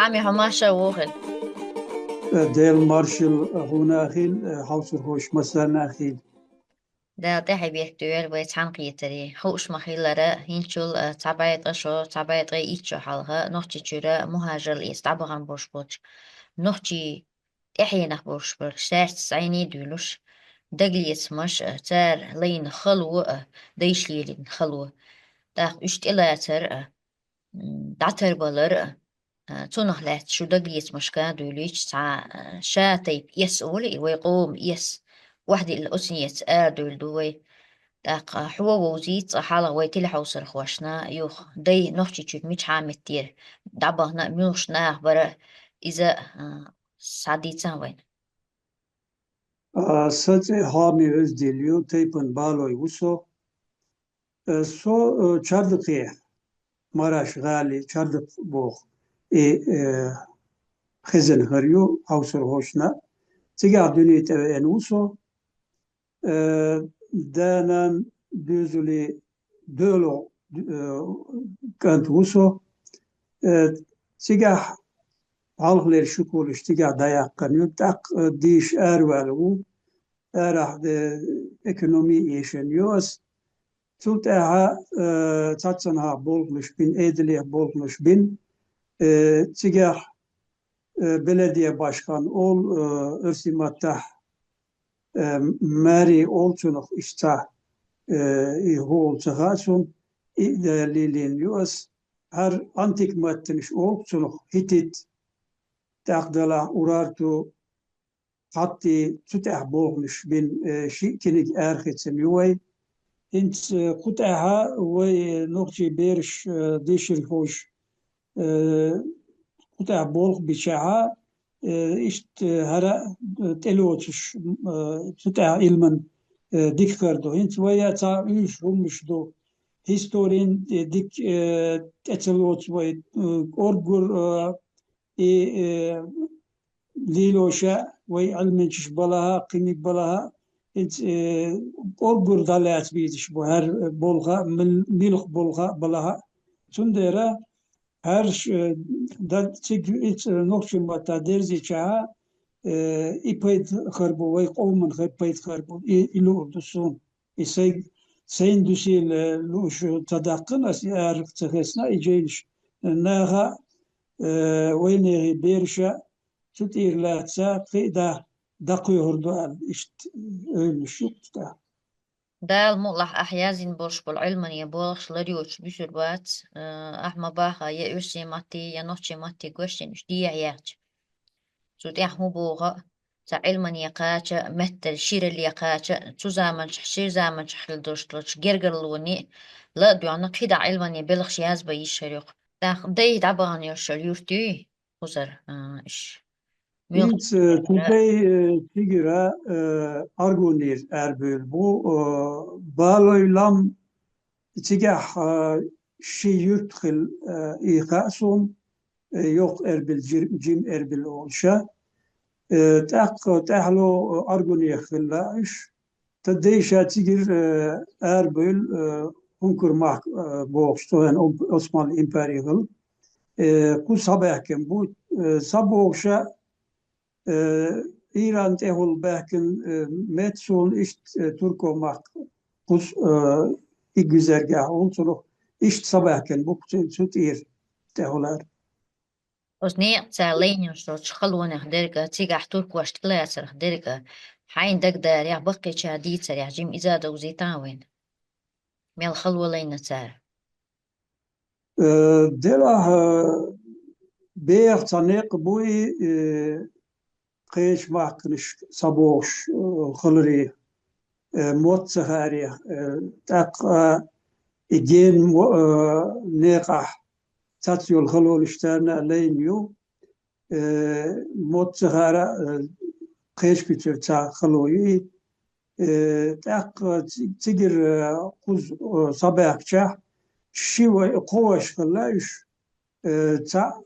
حامي حماشة ووغل. ديل مارشال هنا أخيل حوصر هوش مثلا أخيل. ده تحي بيحتويل ويتحان قيتري خوش مخيلة هينشول تعبايت أشو تعبايت غي إيتشو حالها نوحتي جورا مهاجر إيس تعبغان بوش نوحتي إحينا بوش ساعت سعيني دولوش دقليت مش تار لين خلو ديش لين خلو داق اشت إلا تر دعتر بلر تونخ لات شو دقليت مش كان دوليش ساعة شاتيب يس أولي ويقوم يس وحدي الأسنية دول دوي داق حوا وزيت حالا ويتي حوصر خواشنا يوخ دي نوحتي تشوت ميش عامتير دعبه ميوش ناخ برا إذا سعديتان وين سات هامي öz diliyor teypen baloy uso so çardık maraş gali çardık bu e خزن هريو حوصر هوشنا تيجا دنيا تبعين uso دانا düzülü dölü كانت uso تيجا halklar şu koluş tiyga dayak kanıyor tak diş ervelu erah de ekonomi yaşanıyoruz tut tatsan ha bolmuş bin ediliye bolmuş bin tiyga belediye başkan ol ırsimatta meri olçunuk işte hol çıkarsın liliniyoruz her antik maddeniş olçunuk hitit تقدلا أورارتو حتى تتح بوغنش بين شيء كنك آرخت سميوي انت قطعها ونقطي بيرش ديشر خوش قطع بوغ بشاها اشت هرا تلوتش تتح علما ديك كردو انت ويا تا ايش رمش دو هيستورين ديك تتلوت وي أورغور ليلوشا وي علمنش بلاها قيمك بلاها انت أورغور دالات بيدش بو هر بولغا ملخ بولغا بلاها تندرا هر دا تيك نوخشن باتا درزي چاها إيبايد خربو وي قومن خيبايد خربو إلو أردسون إسايق سين دوسي لوش تدقن أسي أعرف تخسنا إجيلش ناغا ويني بيرشا تطير لا تساقي دا هردوال اشت ölmüş yoktu. دال مولح أحيازين بولش بالعلم يبولش لريوش بيشر بات أحما باخا يأوشي ماتي ينوشي ماتي قوشين اشتيا ياج سوت يحمو بوغا تا علم يقاچا متل شير اللي يقاچا تو زامن شير زامن شخل دوشتلوش جرجرلوني لا دوانا قيدا علم يبلغش ياز بيشريق داخ داي دعبان يوشر يورتي وزر إش ميوغ İnt Türkey figüra argonir erbül bu bağloylam tigah yurtkhil iqasun yok erbil cim erbil olşa tahlo argonir khillaish تديشا تيجر أربل هنكر مع بوغشتوين Osmanlı İmpariyal ku sabahken bu sabahşa İran tehul bahken metsul ist Turko mak kus güzergah olsun ist sabahken bu tutir tehular وزنيق تالين يشتوش خلونا خدرقة تيجا حتورك واشتكلا يسر خدرقة حين دق دار يا بقي شاديد سر يا جيم إذا دوزي تاوين ميل خلوة لين تار دلا بيع تنيق بوي قيش ماكنش صبوش خلري موت سهاري تاق إجين نقح تاتيو الخلول اشترنا لينيو موت صغارة قيش كتير تا خلوي تاق تجر قوز صباح شاه شيوة قوش خلاش تا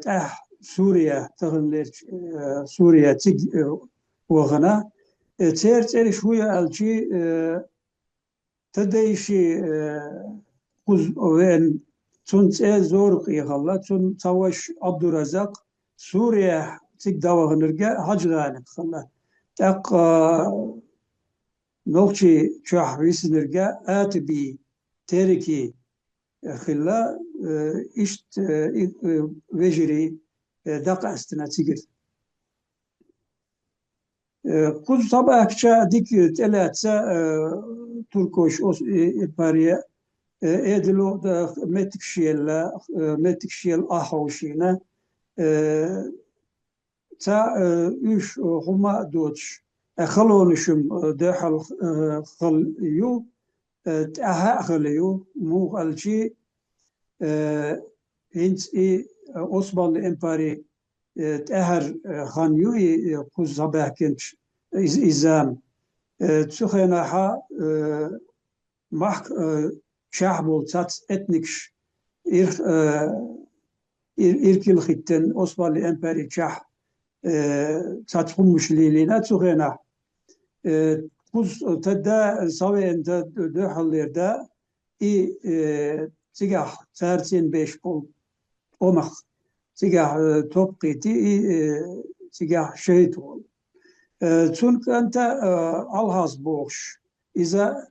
تاح سوريا تغنير سوريا تج وغنا تير شوية الجي تديشي قوز وين تون زورقي خلا تون تواش عبد الرزاق سوريا تك دوا غنرجع حج غانب خلا تاق نوكشي شاح ويسنرجع آتبي تركي خلا إشت وجري دقة استنا تيجر كل صباح شا ديك تلاتة تركوش إبارية إدلو دا متكشيل أحوشينا تا إيش هما دوتش خلونشم داخل خليو تأها خليو مو خلشي هنس أصبح الإمباري تأهر خانيوي قوز صباح كنش إزام تسخينا حا مح شعبول تات اتنكش إركيل خيتن أصبح الإمباري شح تات خمش ليلينا تسخينا قوز تدا سوي انت دو حلير دا تيجح سارتين بيش بول أمخ تيجح توبقيتي تيجح شيطول تونك أنت الهاز بوش إذا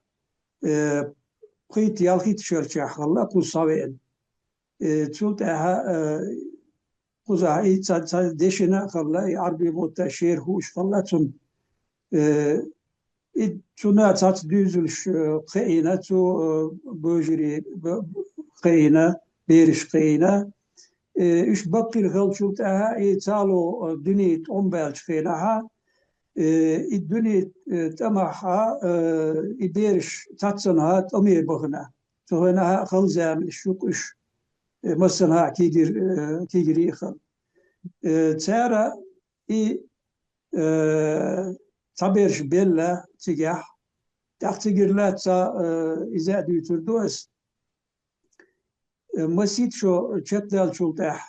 قيت يالخيت شرشاح الله قوز سوين تونك قوزا ديشنا خلا عربي موتا شير هوش خلا تون تuna tat düzülüş kıyına tu böjeri kıyına beriş kıyına üç bakir halçult aha talo dünit ombelç kıyına ha dünit tamaha beriş tatsan ha tamir bakına tuhana ha halzam şuk üç mesela kigir yıkıl tara taberş bella تجاه تحتجرلات إذا ديتردوس مسيت شو شتل شو تح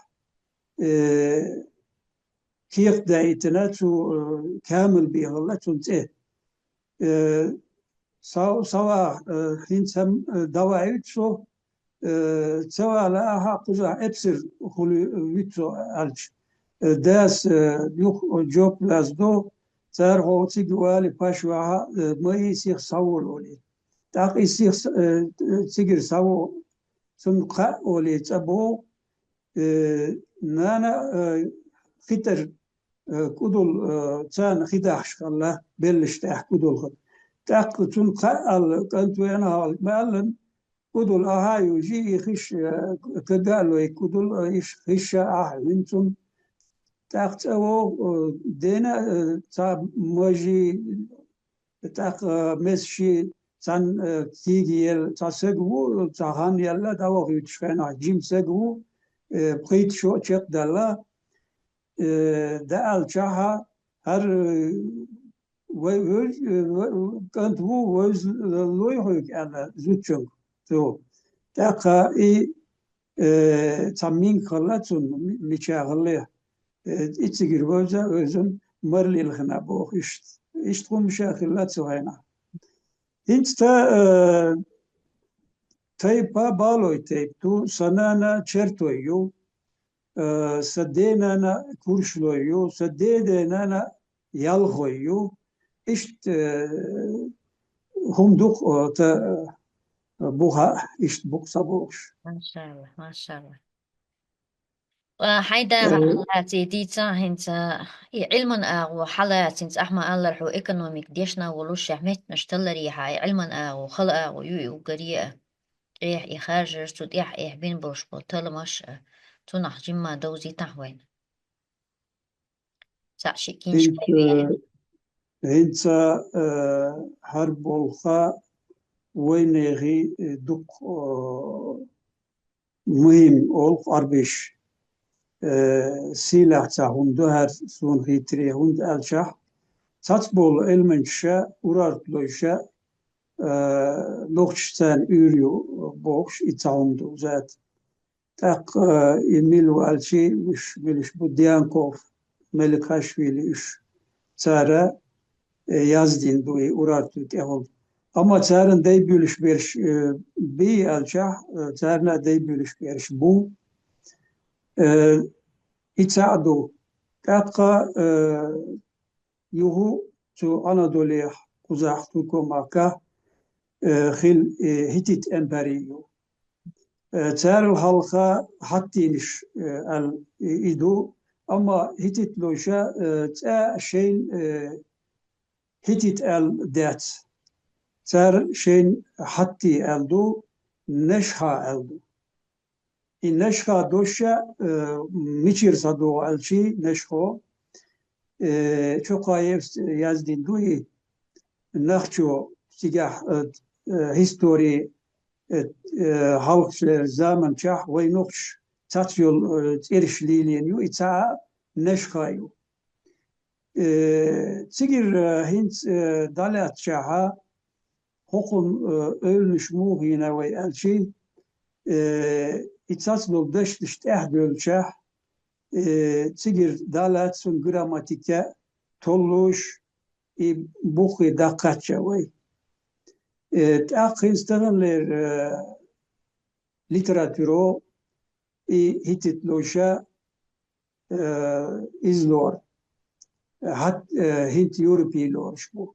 كيف دايتنا شو كامل بيه الله تنتهي سوا هنسم دواعي شو سوا لها قزع أبصر خلو ويتو ألش داس يوخ جوب لازدو تار هو تيجوالي باشواها ما يصير صور ولي تاق يصير تيجر صور سنقا ولي تبو نانا خطر كدول تان خداش الله بلش تاح كدول تاق تنقا كنت انا مالن كدول اهايو جي خش كقالوا كدول خش انتم تاق او دينا تا موجي تاق مسشي تان كيجيل تا سجو تا هان يلا داو يتشفنا جيم سجو بقيت شو تشق دلا دا الشاها هر كنت هو وز لوي هيك انا زوتشن تو تاق اي تامين خلاتون ميشاغله إتسجر وجا وزن مرلي الخنا بوخ إشت قوم مشاكلات سوينا إنت تايبا بالوي تايب تو سنانا شرطويو سدينا كورشلويو سدينا يالخويو إشت هم دوخ تا بوها إشت بوخ سابوش ما شاء الله ما شاء الله حيدا هاتي ديتا هنت علم اغو حالات هنت احما الله حو ايكونوميك ديشنا ولوش حمت نشتلري هاي علم اغو خلق اغو يو قريه ايح يخارجر تود ايح بين بوش بوتلمش تنح جمع دوزي تحوين ساشي كينش كيبين هنت هر بولخا وينغي دق مهم أولق أربش سلاح تاهم دهر سون هيتري هند ألشح تطبول المنشا ورارت لوشا لوخشتان يوريو بوخش إتاهم دو ذات تاق يميلو ألشي مش ملش بوديانكوف ملكاشويلي إش تارا yazdin duy urartu tehol. Ama çaren dey bölüş bir bi alçah çarna dey bölüş bir bu içadu katka yuhu tu Anadolu'ya uzak tu komaka khil Hitit emperiyo. Çarel halka hattiniş al idu ama Hitit loşa ta şeyin Hitit el det. Ser şeyin hatti eldu, neşha eldu. Neşha doşa miçir sadu elçi neşho. Çok ayıp yazdin duy. Nakço sigah history halkçılar zaman çah ve nokş tatyol erişliliğini ita neşhayu. Sigir hint dalat çaha hokun ölmüş muhine ve elçi itsaslo dışt ehdölçah sigir dalat sun gramatike tolluş buhi dakatça ve takhistanler literatüro hititloşa izlor hat hint Europilor bu.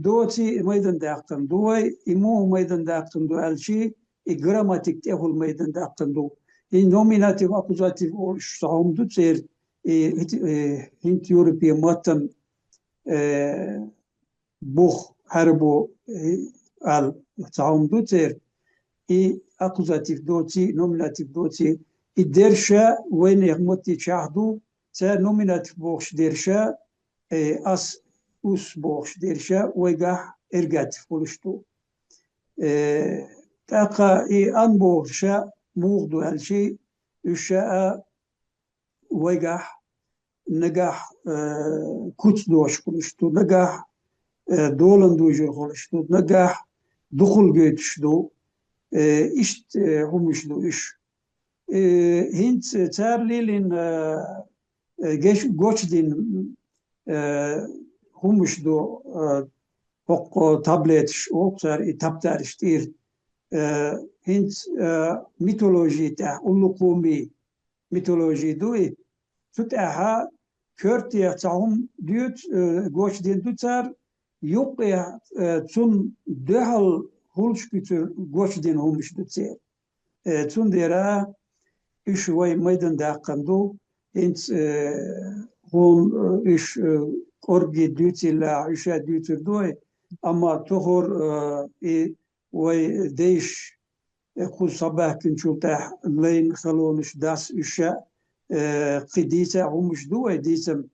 دوتي ميدان داقتن دوي إمو ميدان داقتن دو ألشي جراماتيك تأهل ميدان داقتن دو نوميناتيف أكوزاتيف شتاهم دو تسير هنت يوروبي ماتن بوخ هربو al شتاهم دو تسير أكوزاتيف دوتي نوميناتيف دوتي درشا وين يغمتي شاهدو تسير نوميناتيف بوخش درشا أس us boş derşe vega ergatif oluştu. Taka an boşa muğdu elçi üşa vega negah kuts doş oluştu. Negah dolan duyjur oluştu. Negah dukul götüştü. İşt humuştu iş. Hint terlilin goçdin humuşdu ok tablet oklar itaptar iştir hint mitoloji ta ulukumi mitoloji duy tutaha körtiye tahum düt goç din tutar yok ya tun dehal hulş gütür goç din humuşdu tse tun dera iş vay meydan daqandu hint hun iş orgi dütila işe dütürdü ama tohor ve değiş kul sabah kinçulta leyn xaloniş das işe qidisa humuş du disem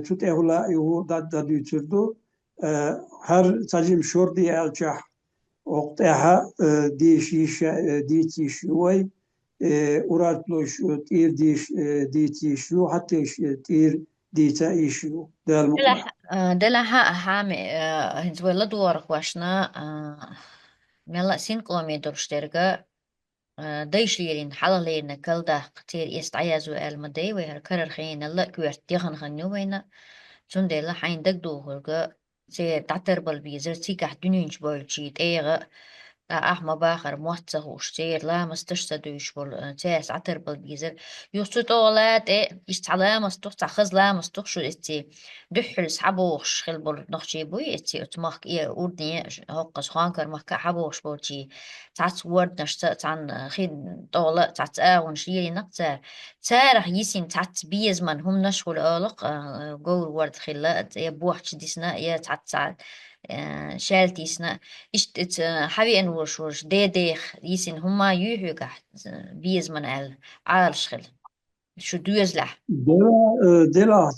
tut ehla yu da dütürdü her tacim şordi elçah oqtaha diş işe ditiş ve uratloş tir diş şu hatta tir ديتا إيشيو ده المقنع دلا ها هامي هنزويلا دورك واشنا ميلا سين قومي درشترغا دايشليرين حلالين كالدا قتير يستعيازو المدي ويهر كرر خين الله كويرت ديخن خنيو وينا تون ديلا حين دك دوغرغا سي تعتر بالبيزر تيكح دنينش بولشيت ايغا أحمى باخر موثق وشتير لا مستشتدوش بول تاس عتر بالبيزر يوسط أولاد يستعلا مستوح تخز لا مستوح شو إتي دحل سحبوش خل بول نخشي بوي إتي أتماك إيه أردني هقص خانكر مكا حبوش بولتي تعت ورد نشت عن خين طولة تعت آون شيري نقطة تارح يسين تعت بيز من هم نشغل ألق جول ورد خلات يبوح شديسنا يا تعت شالتيسنا إشت حبي أن وش ديخ يسين هما يوهوغا بيز من عالشخل شو دوزلح دلا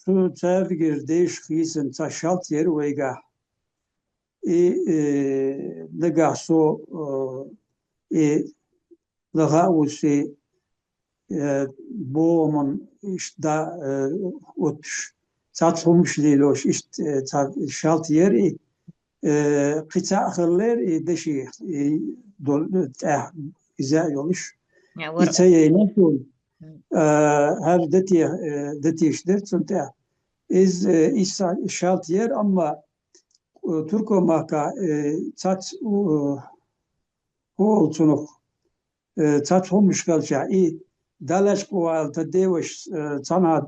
شو تافجر ديش خيسن تشالت يرويغا نقاسو لغاوسي بومن إشتا وتش تاتهمش ليلوش إشت شالتير قطع خلير دشي دول تاع إذا يولش يعني ور إتسايناتون هر دتي شدرت سنتاع إز شالتير أما تركو ماكا تات هو تنوخ تاتهم مشكلة دالش قوال تديوش تنا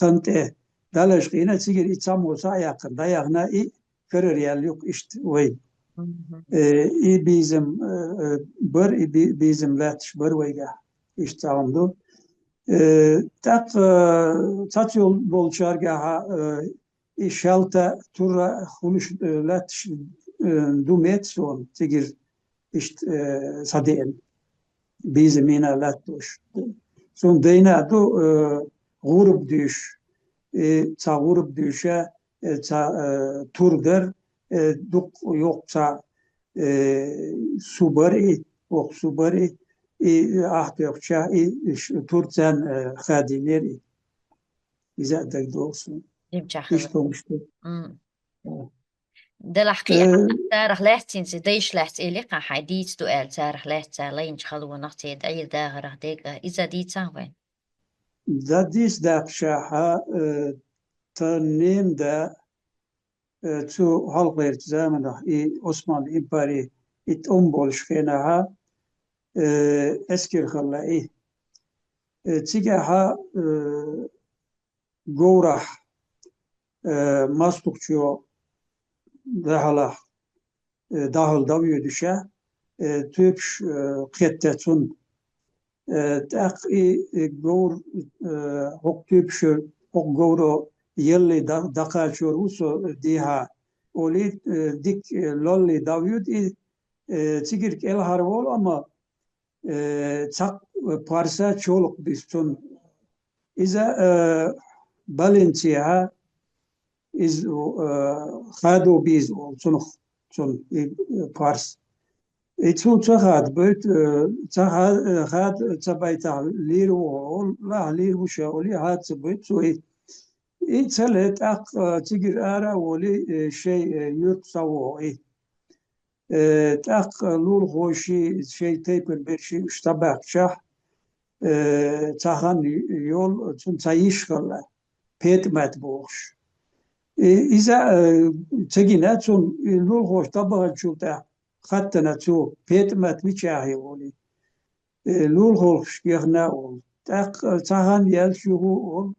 قنته دالش قينا تيجي إتسامو سايقن دايقنا كرر ياليوك إشت وين بيزم بر بيزم لاتش بر ويجا إشت عمدو تاق تاتيول بولشارجا إشالتا تورا خلوش لاتش دوميت سون تيجي إشت صديقن بيزمينا لاتوش سون دينا دو غورب ديش تا غورب ديشا تا توردر دوك يوق تا سوبري وق سوبري احتيقشا تورتان خادميري إذا دك دوسون يمشي إيش خذ تومشتو دلح قي تاريخ لحتين سديش لحت إلي قا حديث سؤال تاريخ لحت لين خلو نحتي دعير داغر ديك إذا دي تساوين داديس داك شاحا تنين دا تو halkayır zamanda Osmanlı İmpari it ombol şkenaha eskir khalla tigaha gorah mastukçu dahala dahil davyo düşe tüpş qettetun taq gor hok tüpşü hok goro yelli daqaçur uso diha oli dik lolli davyud tigirk el harvol ama çak parsa çoluk bistun iza balintiha iz khado biz olsun son pars itu çahat böyle çahat çabayta liru la liru şauli hat böyle so İçelet ak tigir ara voli şey yurt savu tak lul hoşi şey teyper bir şey iştabak şah tahan yol tun tayiş kala petmet boş İza tegine tun lul hoş tabak çulta hattana tu petmet miçahi voli lul hoş yahna ol tak tahan yel şu ol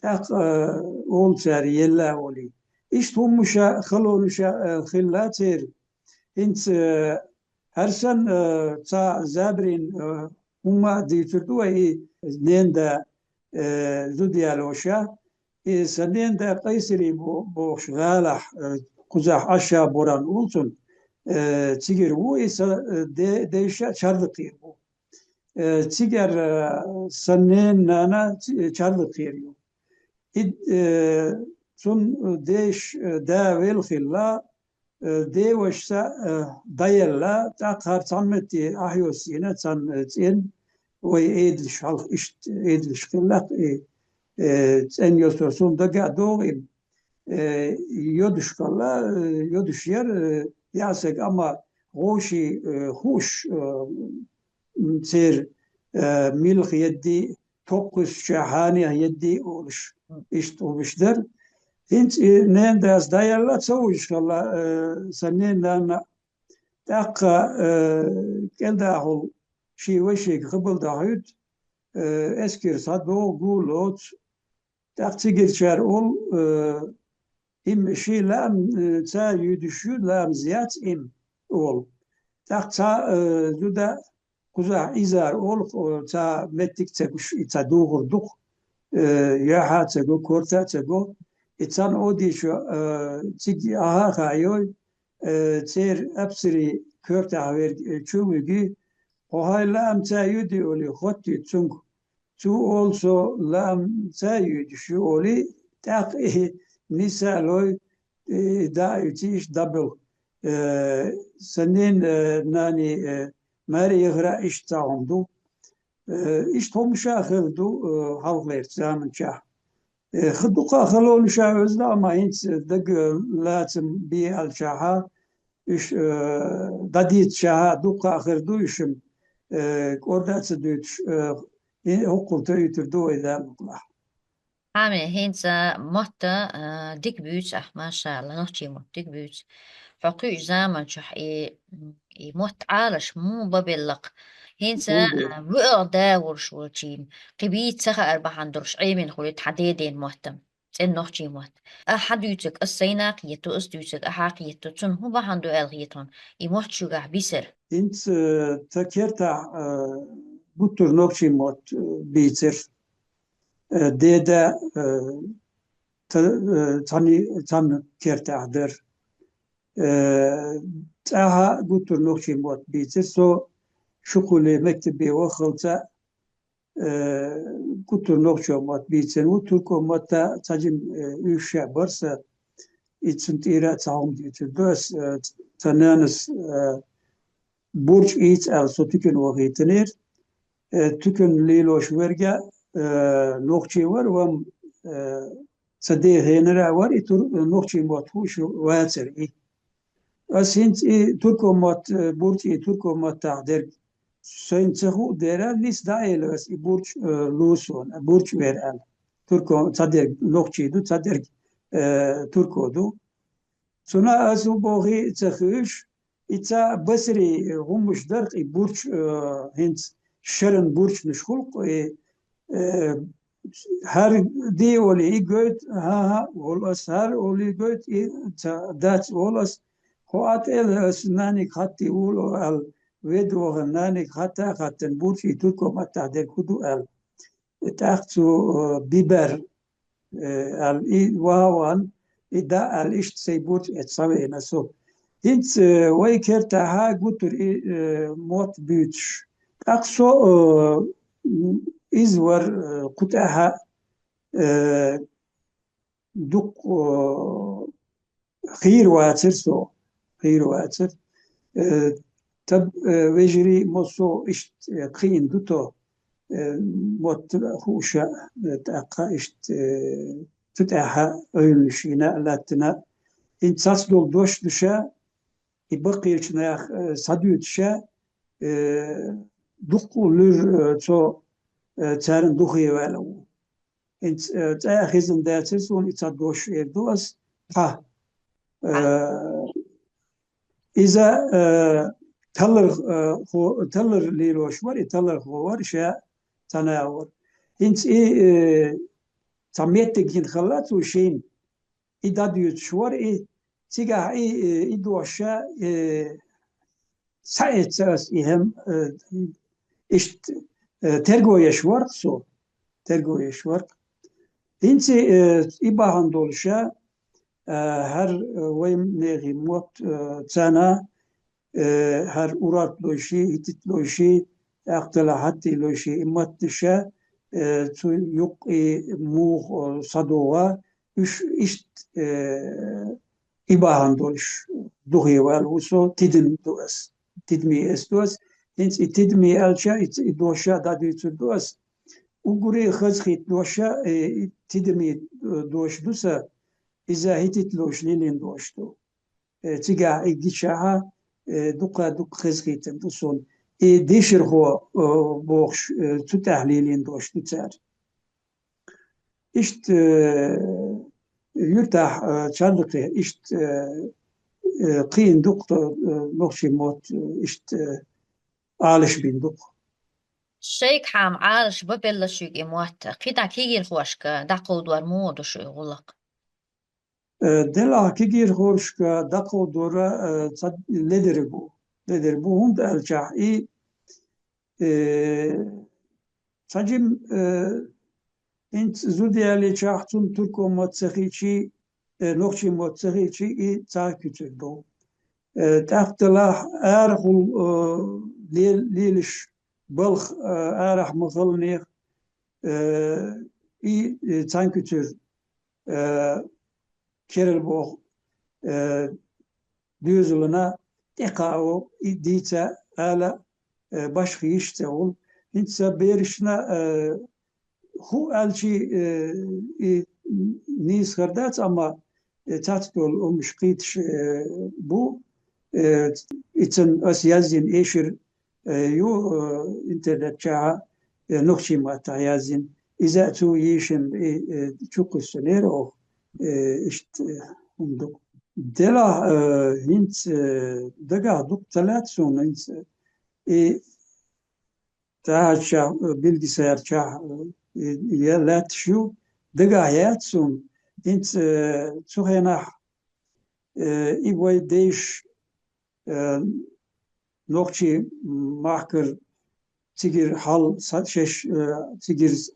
تاق أول ساري يلا أولي إيش هم مشا خلونشا خلاتير إنت هرسن تا زابرين هما دي تردوا نين دا زوديالوشا سنين دا قيسري بوش غالح قزاح عشا بوران أولتون تيجر هو ديشا شارلقير تيجر سنين نانا شارلقير sun deş davel khilla deveşsa dayella ta qartameti ahyos yine san in ve edil şal iş edil khilla en yosun da gadoim yoduşkalla yoduşyer yasek ama hoşi hoş ser milh yedi tokuz şahani yedi oluş İşte olmuşlar. Hiç ne ders dayarlar çoğu inşallah senin de dakika geldi ahul şey ve şey kıbıl dahut eskir sado gulot dakti geçer ol im şey lam ta yuduşu lam ziyat im ol dakta zuda kuza izar ol ta mettik çekuş ita doğurduk ya hatsago korta tsago itsan odi şu tigi aha kayoy ter apsiri körta haber çumugi o hala amca yudi oli hotti tsung tu also lam sayudi şu oli tak misaloy دا يتيش دبل سنين ناني ماري يغرا إيش تعمدو إيش توم شاخذدو هالغير زامن شاه خدوقا خلول شاوز لا ما ينس دق لازم بي الشاها إيش داديت شاها دوقا آخر دويشم كوردات دويتش حقوق تيتر دو إذا مطلع عامل هينزا مطة ديك بيوت ما شاء الله نوتي مط ديك بيوت حقوق زامن شح مط عالش مو ببلق هينزا بولدو بقى داور شو تيم قبيت سخا أربع عندرش عيمين خليت حديدين مهتم تن نوتي مط أحد يوتك السيناق يتو أستيوتك أحاق يتو تن هو بحندو ألغيتون يموت شو بيسر إنت تكيرتا بوتر نوكشي موت بيتر ديدا تاني كيرتا عدر تاها بوتر نوكشي موت بيتر سو شكولي مكتبي وخلطة بوتر نوكشي موت بيتر وتركو موت تاجم يوشع برسا إتسنت إيرا تعهم ديتر دوس تنانس برج إيت ألسو تكن وغيتنير تكن ليلوش ورقة نوخشي ور وم صديق هنرا ور إتر نوخشي موتوش واتر إيه أسينت إيه تركو موت برج إيه تركو موت تعدر سينتخو ديرا ليس دايل بس برج لوسون برج ويرال تركو صديق نوخشي دو صديق تركو دو سنا أسو بوغي تخيش إتا بسري غمش درق برج هنت شرن برج نشخلق هر دي ولي جوت ها ولس هر ولي جوت دات ولس خوات سناني خطي ولو ال ودو غناني خطن برج يتوكو متى در كدو ال تاختو بيبر ال إي واوان إدا ال إشت سي برج اتسوي نسو هنت ويكرتا ها قطر موت بيتش أقصو إزور قطعها دق خير واتر سو خير واتر تب وجري مصو إشت قين دوتو موت خوشة تأقى إشت تتأها أيلشينا لاتنا إن تصدق دوش دشا يبقي لشناخ صديو دشا دقو لر تو تارن دخي والو انت تاخذن داتس ون تصدوش دوس ها اذا تلر ليلوش ور تلر هو شا تناور انت تميتك ين خلات وشين اذا ديوت شور تيجا دوشا ساعت إهم إشت ترجو يشورك سو ترجو يشورك إنت إباهن دولشة هر ويم نيجي موت سنة هر أورات لوشي هتت لوشي أقتلا حتى لوشي إمتشة تو يق موه صدوة إشت إباهن دولش دغي والوسو تدم دوس تدمي استوس انت تدمي الشا دوشا دادي دوس وغوري خزخي دوشا تدمي دوش دوسا اذا هيتت لوش لين دوشتو تيجا يجيشها دق خزخي تندسون ديشر هو بوخش تتحليلين دوش تتار اشت يرتاح شالقه اشت قين دق نوشي موت اشت عالش بين دق شيك حام عالش ببلشوك إموات قيدا كيجي الخوشك دقو دوار مود وشو يغلق دلا كيجير خورشك دقو دورا لدربو هم الجاح سجم انت زودي اللي شاحتون تركو موتسخيشي نوشي موتسخيشي تاكيتر دو تاختلاح ارخل ليلش بلخ ارح مظلنيخ تانكيتر كيرل بوخ düzülüne deka o iddice ala başka işte ol. Hinsa berişine hu elçi nis kırdat ama tatbol o müşkit bu için as yazın eşir yo internet çağı nokşi mata yazın İza tu yeşin çok üstüner o işte umduk. Dela hint daga duk talat son hint taşa bilgisayar çağ yelat şu daga hayat son hint suhena İboy değiş nokçi mahkır tigir hal şeş tigir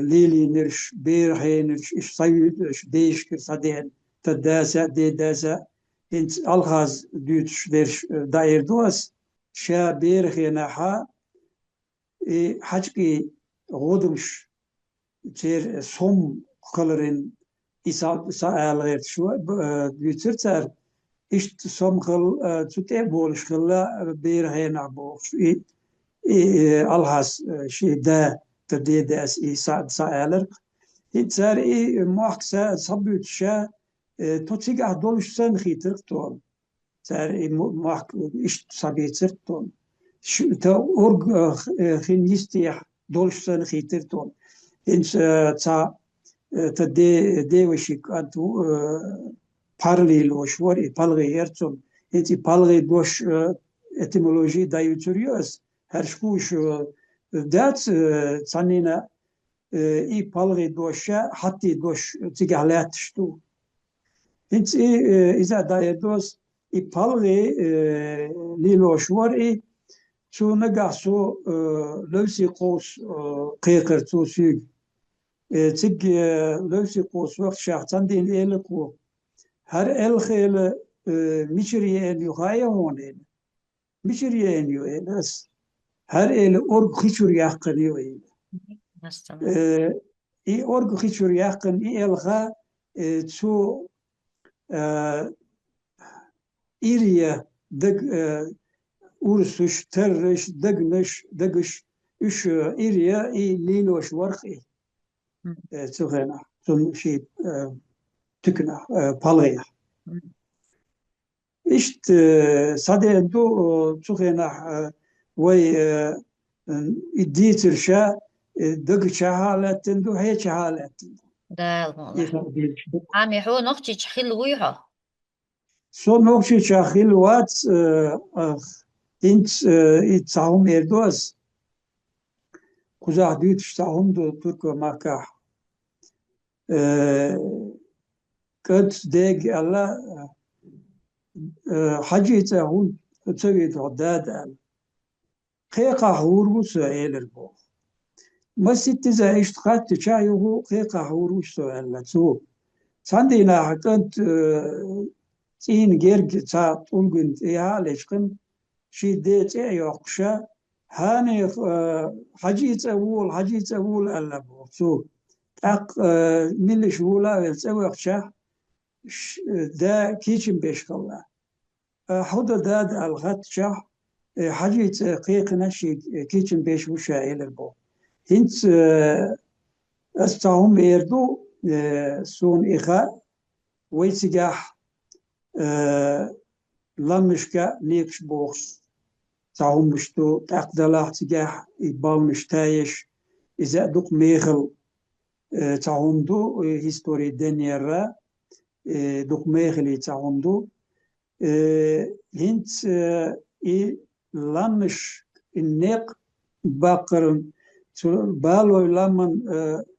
lili nirş bir hay nirş iş sayı değişkir sadehen tadasa dedasa hint alhaz dütş derş dair duas şa bir hena ha haçki godumş çer som kalerin isa saaler şu dütürter işte som kal tute bolish kala bir hena bu alhas şey da تديدس يساعد سائلر هتسار محكسة صبيت شا توتيجا دولش سن خيتر تون سار محك إيش صبيت تون شو تا أورج خين يستيح دولش سن خيتر تون إنس تا تدي دي وشيك أنتو paralel var, palgı yerçom, eti palgı doş etimoloji da yuturiyoruz. Her şu dat sanina i palgı doşa hatti doş tigahlat ştu. Hiç iza da dos i palgı liloş var şu nagasu lövsi qos qeqir tu süg tig lövsi qos vakt şahtan din eli ku her el khayla michriye en yuhaya honen michriye en yuelas her el org khichur yaqın yuel مثلا i org khichur yaqın i elha tu iriye dag ursuş terreş dagneş dagış üç iriye i liloş varqi tu gena tu şey tükna palaya İşte sadece du çuhena ve idditir şa dıgı çahaletin du hiç haletin. ده الموضوع İfade bir. عم يحو نختي تحل ويها Son nokta çahil wat int itahum erdoz kuzah düt istahum du Türk marka kad deg Allah hacı itahum تسوي تعداد قيقة هوروس إلى بو ما ست إذا اشتقت تشايهو قيقة هوروس إلا تو ساندينا حكنت تين جيرج تا تونجن إيها لشكن شي ديت يوقشا هاني حجيت أول إلا بو تو تاق ملش ولا تسوي وقشا دا كيشن بيشكلا حوض داد الغت شاه حاجة قيقنا شي كيشن بيش وشائل البو هنت استهم يردو سون إخاء ويتجاح لمشكا نيكش بوخش تاهم مشتو تقدلاح تجاح إبال مشتايش إذا دوق ميغل تاهم دو هيستوري دنيرا دوق ميغلي تاهم دو هنت لانش النق باقرن بالو لمن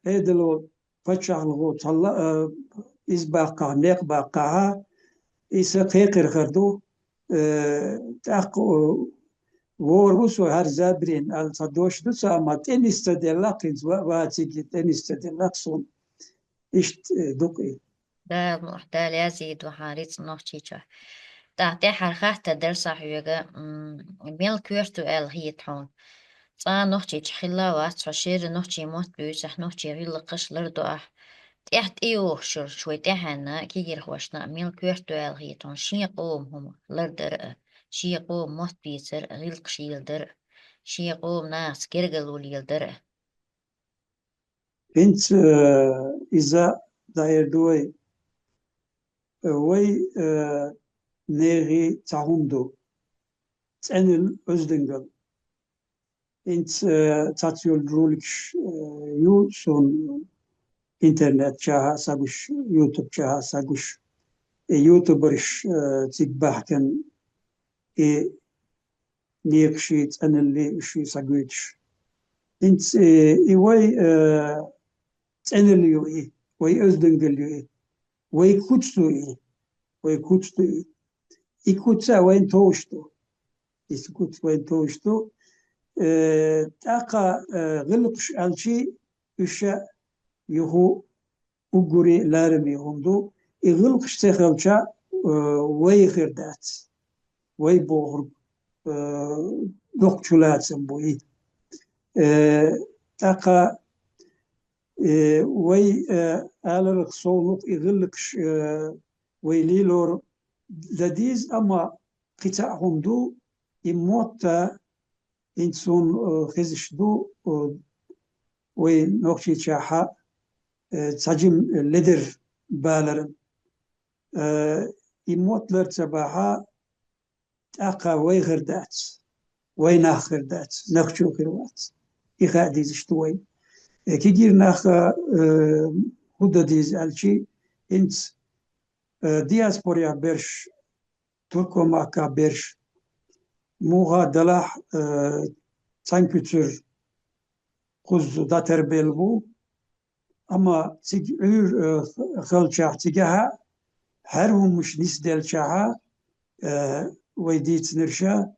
ادلو فتشغلو طلا إزباقا نق باقاها إسا قيقر خردو تاق وورغوسو هر زابرين الصدوش دوسا ما تنستدلق واتيجي تنستدلق صون إشت دوقي ده محتال يزيد وحاريت نختي تحتي حرخت درس حيوغا ميل كورتو ال هي تحون تا نختي تخلا وات فشير نختي موت بيوسح نختي غيل قش لردو تحت إيوخشر شوي تحنا كيجي خوشنا ميل كورتوال هيتون شي قوم هم لردر شي قوم موت بيتر غيلق شيلدر شي قوم ناس كيرجلو ليلدر انت اذا داير دوي وي نيغي تعوندو تسأل أزدنجل انت تاتيول رولكش يو سون انترنت شاها ساقوش يوتيوب شاها ساقوش يوتيوبرش تيكباح كان نيكشي تسأل اللي شي ساقويتش انت وي تسأل اللي يو وي أزدنجل يو وي كوتشتو وي كوتشتو يكوتسا وين توشتو يسكت وين توشتو تاقا غلقش الشي يشا يهو وقري لارمي همدو يغلقش تخلشا ويخردات ويبوغرب نقشلات سنبوي تاقا وي آلرق صولق يغلقش ويليلور لديز أما قطع همدو يموت إنسون خزش دو ونقشي شاحا تسجم لدر بالرن يموت لر تباها تاقا ويغردات ويناخردات نقشو كروات إخا ديزش دوي كي جير ناخا هودا ديز الشي انت دياسبوريا برش تركو ماكا برش موغا دلاح تانكوتر خز داتر بلبو اما تيج عور خلشاح تيجاها هرهم مش نيس دلشاها ويديت نرشا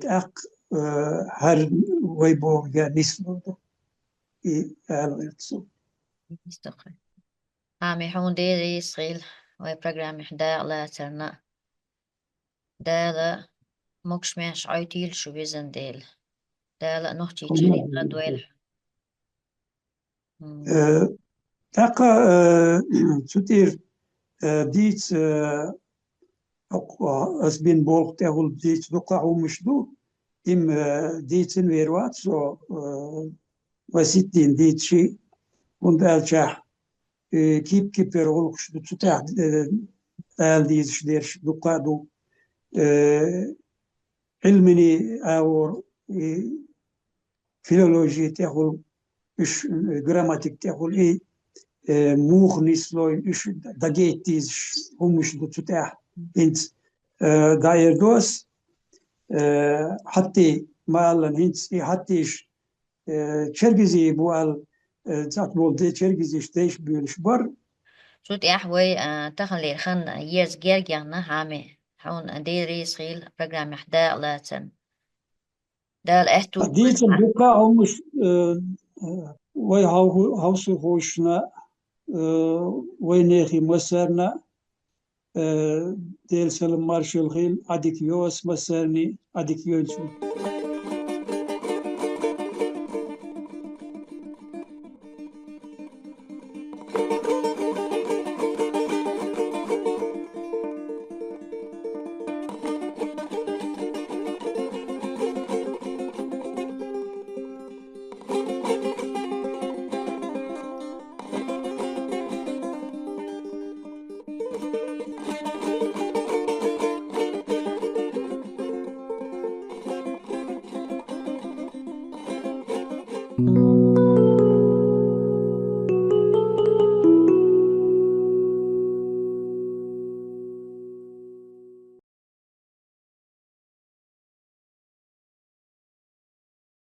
تاق هر ويبو جا نيس نودا مستقر عامي حون ديري صغيل وي برنامج حدا لا ترنا دالا موكش ماش عيتيل شو بيزن ديل دالا نوحتي تشري دويل تاقا تطير ديت أسبين بولق تاول ديت دقا ومشدو إم ديتن ويروات سو وسيتين ديت شي وندال شاح كيب يرغلق شدو تتاح آل ديت شدير دقا دو علمني أو فيلولوجي تاول إش جراماتيك تاول موخ نسلوي إش دقيت ديز همش دو تتاح انت داير دوس حتى مالن هنس حتىش چرگزي بوال زات بول دي چرگزي شتيش بيلش بر شوت احوي تخلي خن يز جيرجانا هامي حون ديري صغيل برنامج حدا لا تن دال احتو ديتن بوكا همش وي هاوسو هوشنا وي نيخي مسرنا ديل سلم مارشال خيل عديك يوس مسرني عديك يوسو thank you